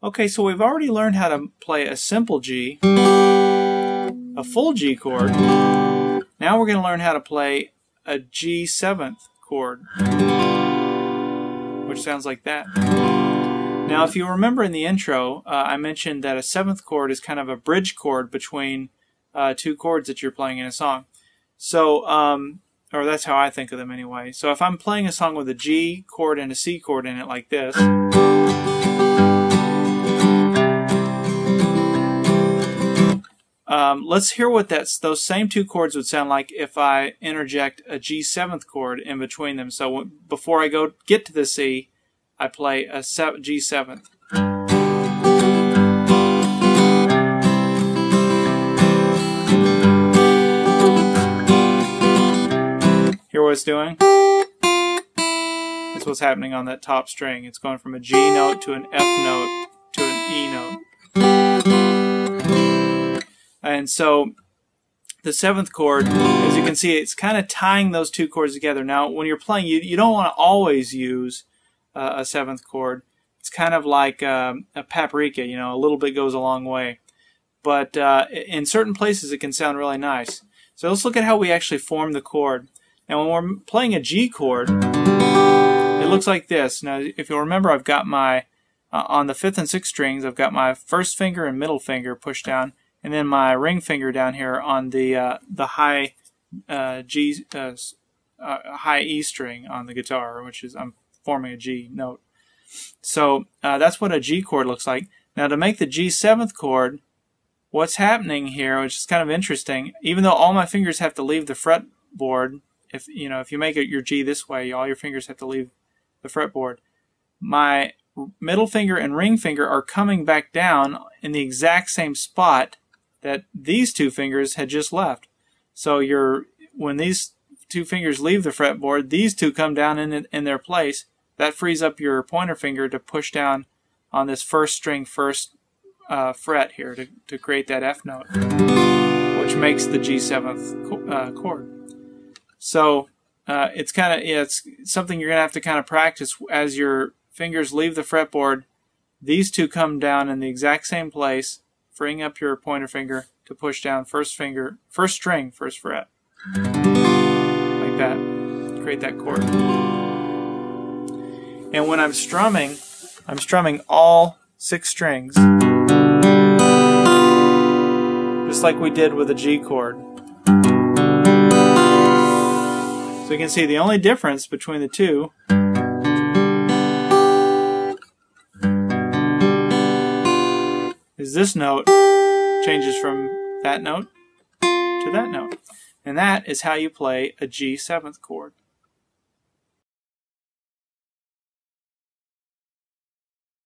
Okay, so we've already learned how to play a simple G, a full G chord. Now we're going to learn how to play a G7 chord, which sounds like that. Now, if you remember in the intro, I mentioned that a 7th chord is kind of a bridge chord between two chords that you're playing in a song. So, or that's how I think of them anyway. So if I'm playing a song with a G chord and a C chord in it like this, let's hear what those same two chords would sound like if I interject a G7th chord in between them. So before I get to the C, I play a G7th. Hear what it's doing? That's what's happening on that top string. It's going from a G note to an F note to an E note. And so the 7th chord, as you can see, it's kind of tying those two chords together. Now, when you're playing, you don't want to always use a 7th chord. It's kind of like a paprika, you know, a little bit goes a long way. But in certain places, it can sound really nice. So let's look at how we actually form the chord. Now, when we're playing a G chord, it looks like this. Now, if you'll remember, I've got my, on the 5th and 6th strings, I've got my first finger and middle finger pushed down, and then my ring finger down here on the high high E string on the guitar, which is I'm forming a G note. So that's what a G chord looks like. Now to make the G7th chord, what's happening here, which is kind of interesting, even though all my fingers have to leave the fretboard, if you make it your G this way, all your fingers have to leave the fretboard. My middle finger and ring finger are coming back down in the exact same spot that these two fingers had just left. So when these two fingers leave the fretboard, these two come down in their place. That frees up your pointer finger to push down on this first string, first fret here to create that F note, which makes the G7th chord. So it's something you're gonna have to kind of practice as your fingers leave the fretboard. These two come down in the exact same place, freeing up your pointer finger to push down first string, first fret. Like that. Create that chord. And when I'm strumming all 6 strings, just like we did with a G chord. So you can see the only difference between the two is this note changes from that note to that note. And that is how you play a G7th chord.